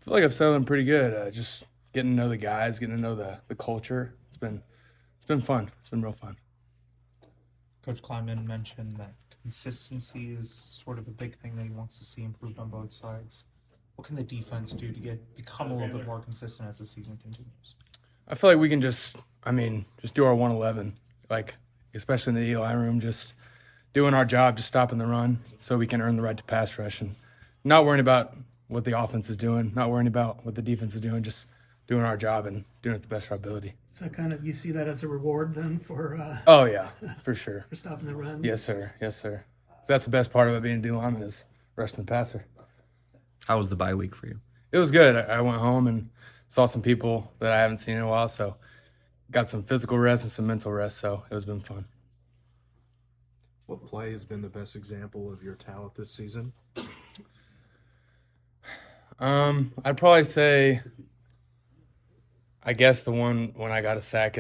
feel like I've settled in pretty good. Just getting to know the guys, getting to know the culture. It's been fun. It's been real fun. Coach Kleiman mentioned that consistency is sort of a big thing that he wants to see improved on both sides. What can the defense do to become a little bit more consistent as the season continues? I feel like we can just do our 111, like especially in the D-line room, just doing our job, just stopping the run, so we can earn the right to pass rush, and not worrying about what the offense is doing, not worrying about what the defense is doing, just doing our job and doing it the best of our ability. So kind of you see that as a reward then for Oh yeah, for sure. for stopping the run? Yes, sir. Yes, sir. So that's the best part about being a D lineman is rushing the passer. How was the bye week for you? It was good. I went home and saw some people that I haven't seen in a while, so got some physical rest and some mental rest, so it was been fun. What play has been the best example of your talent this season? I'd probably say, I guess the one when I got a sack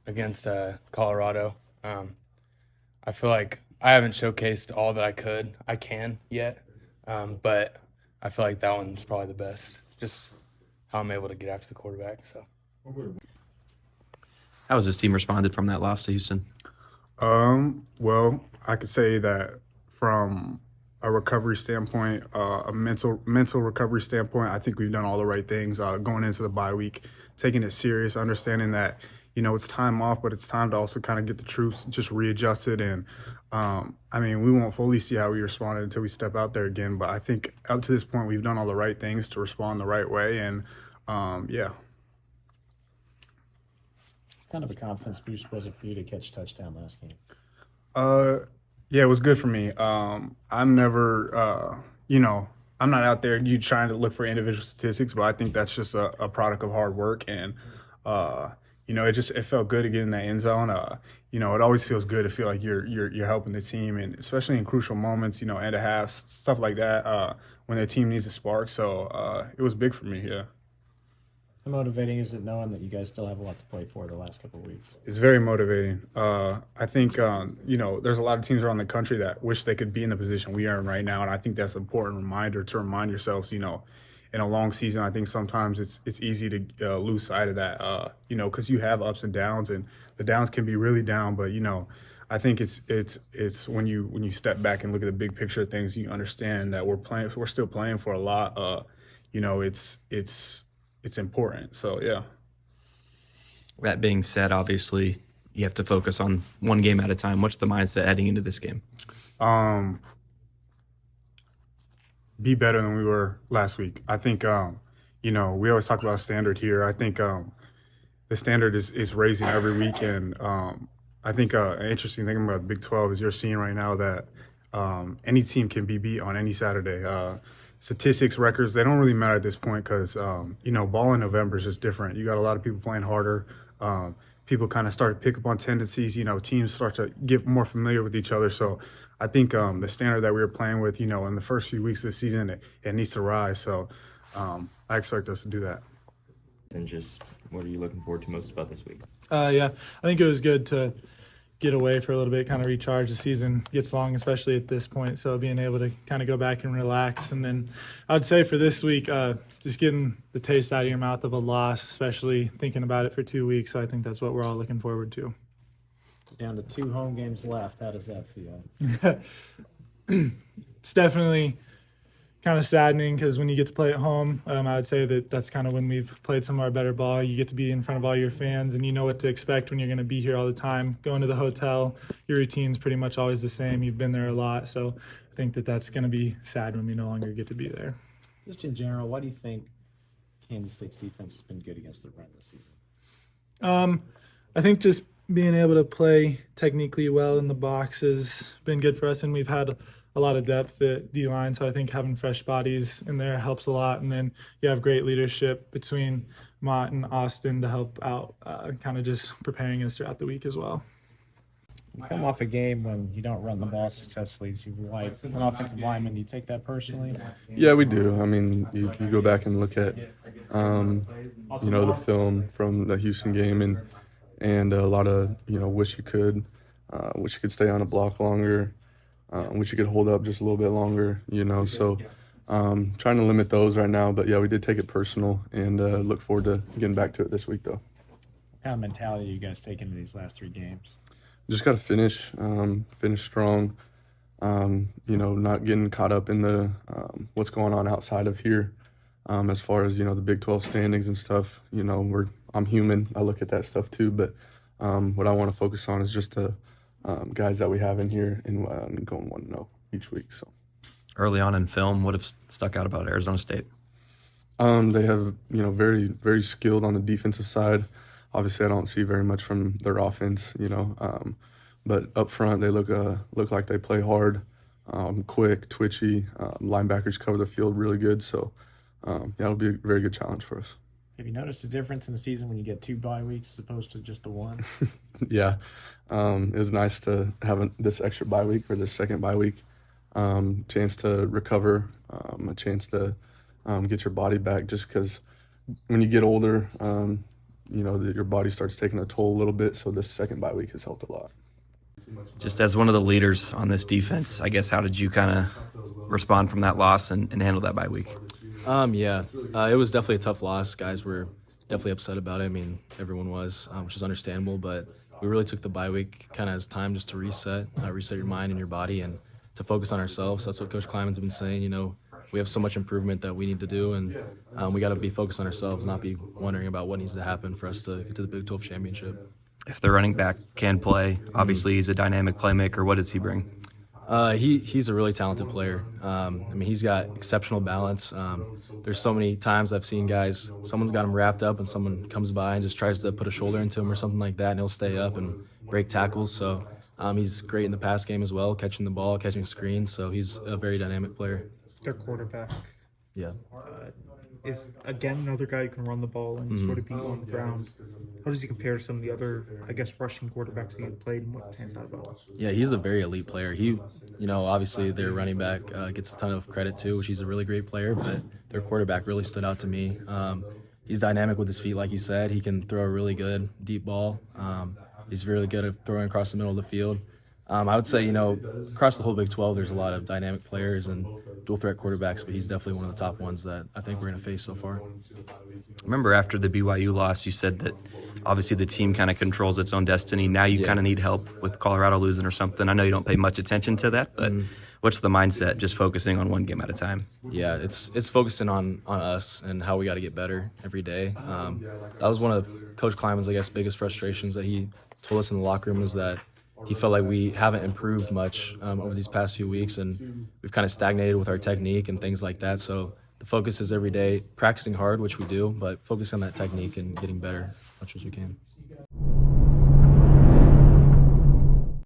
against Colorado. I feel like I haven't showcased all that I can yet, but I feel like that one's probably the best. Just how I'm able to get after the quarterback. So. How has this team responded from that loss to Houston? Well, I could say that from a recovery standpoint, a mental recovery standpoint, I think we've done all the right things going into the bye week, taking it serious, understanding that, it's time off, but it's time to also kind of get the troops just readjusted. And, we won't fully see how we responded until we step out there again. But I think up to this point, we've done all the right things to respond the right way. And, yeah. Kind of a confidence boost was it for you to catch a touchdown last game? Yeah, it was good for me. I'm never, I'm not out there trying to look for individual statistics, but I think that's just a product of hard work. And, it felt good to get in that end zone. It always feels good to feel like you're helping the team, and especially in crucial moments, end of halves, stuff like that, when the team needs a spark. So it was big for me, yeah. How motivating is it knowing that you guys still have a lot to play for the last couple of weeks? It's very motivating. I think, there's a lot of teams around the country that wish they could be in the position we are in right now, and I think that's an important reminder to remind yourselves, in a long season, I think sometimes it's easy to lose sight of that, because you have ups and downs, and the downs can be really down, but, I think it's when you step back and look at the big picture of things, you understand that we're still playing for a lot. It's important. So, yeah. That being said, obviously, you have to focus on one game at a time. What's the mindset heading into this game? Be better than we were last week. I think, we always talk about standard here. I think the standard is raising every week. And I think an interesting thing about Big 12 is you're seeing right now that any team can be beat on any Saturday. Statistics, records, they don't really matter at this point because, ball in November is just different. You got a lot of people playing harder. People kind of start to pick up on tendencies. Teams start to get more familiar with each other. So I think the standard that we were playing with, in the first few weeks of the season, it needs to rise. So I expect us to do that. And just what are you looking forward to most about this week? Yeah, I think it was good to get away for a little bit, kind of recharge. The season gets long, especially at this point, so being able to kind of go back and relax. And then I would say for this week, just getting the taste out of your mouth of a loss, especially thinking about it for 2 weeks. So I think that's what we're all looking forward to. Down to 2 home games left. How does that feel? It's definitely kind of saddening because when you get to play at home, I would say that's kind of when we've played some of our better ball. You get to be in front of all your fans, and you know what to expect when you're going to be here all the time. Going to the hotel, your routine's pretty much always the same. You've been there a lot, so I think that's going to be sad when we no longer get to be there. Just in general, why do you think Kansas State's defense has been good against the run this season? I think just being able to play technically well in the box has been good for us, and we've had a lot of depth at D-line, so I think having fresh bodies in there helps a lot. And then you have great leadership between Mott and Austin to help out, kind of just preparing us throughout the week as well. You come off a game when you don't run the ball successfully, as you like an offensive lineman. Do you take that personally? Yeah, we do. You go back and look at, the film from the Houston game and a lot of, wish you could stay on a block longer. Wish you could hold up just a little bit longer, so trying to limit those right now. But yeah, we did take it personal and look forward to getting back to it this week though. What kind of mentality are you guys taking into these last 3 games? Just got to finish strong. Not getting caught up in the what's going on outside of here. As far as, the Big 12 standings and stuff, I'm human. I look at that stuff too. But what I want to focus on is just the guys that we have in here and going 1-0 each week. So Early on in film, what have stuck out about Arizona State? they have, very, very skilled on the defensive side. Obviously, I don't see very much from their offense, but up front they look like they play hard, quick, twitchy. Linebackers cover the field really good. So it'll be a very good challenge for us. Have you noticed a difference in the season when you get 2 bye weeks as opposed to just the 1? Yeah, it was nice to have this extra bye week or this second bye week, chance to recover, a chance to get your body back. Just because when you get older, your body starts taking a toll a little bit. So this second bye week has helped a lot. Just as one of the leaders on this defense, I guess, how did you kind of respond from that loss and handle that bye week? It was definitely a tough loss. Guys were definitely upset about it. I mean, everyone was, which is understandable, but we really took the bye week kind of as time just to reset your mind and your body and to focus on ourselves. That's what Coach Kleiman's been saying. We have so much improvement that we need to do, and we got to be focused on ourselves, not be wondering about what needs to happen for us to get to the Big 12 championship. If the running back can play, obviously he's a dynamic playmaker. What does he bring? He's a really talented player. He's got exceptional balance. There's so many times I've seen guys, someone's got him wrapped up and someone comes by and just tries to put a shoulder into him or something like that, and he'll stay up and break tackles. So he's great in the pass game as well, catching the ball, catching screens. So he's a very dynamic player. Their quarterback Yeah. is, again, another guy who can run the ball and sort of beat you on the ground. How does he compare to some of the other, rushing quarterbacks that you've played, and what stands out about him? Yeah, he's a very elite player. He, obviously their running back gets a ton of credit too, which he's a really great player, but their quarterback really stood out to me. He's dynamic with his feet, like you said. He can throw a really good deep ball. He's really good at throwing across the middle of the field. I would say, across the whole Big 12, there's a lot of dynamic players and dual threat quarterbacks, but he's definitely one of the top ones that I think we're going to face so far. Remember after the BYU loss, you said that obviously the team kind of controls its own destiny. Now you kind of need help with Colorado losing or something. I know you don't pay much attention to that, but what's the mindset, just focusing on one game at a time? Yeah, it's focusing on us and how we got to get better every day. That was one of Coach Kleiman's, biggest frustrations that he told us in the locker room, is that he felt like we haven't improved much over these past few weeks, and we've kind of stagnated with our technique and things like that. So the focus is every day practicing hard, which we do, but focusing on that technique and getting better as much as we can.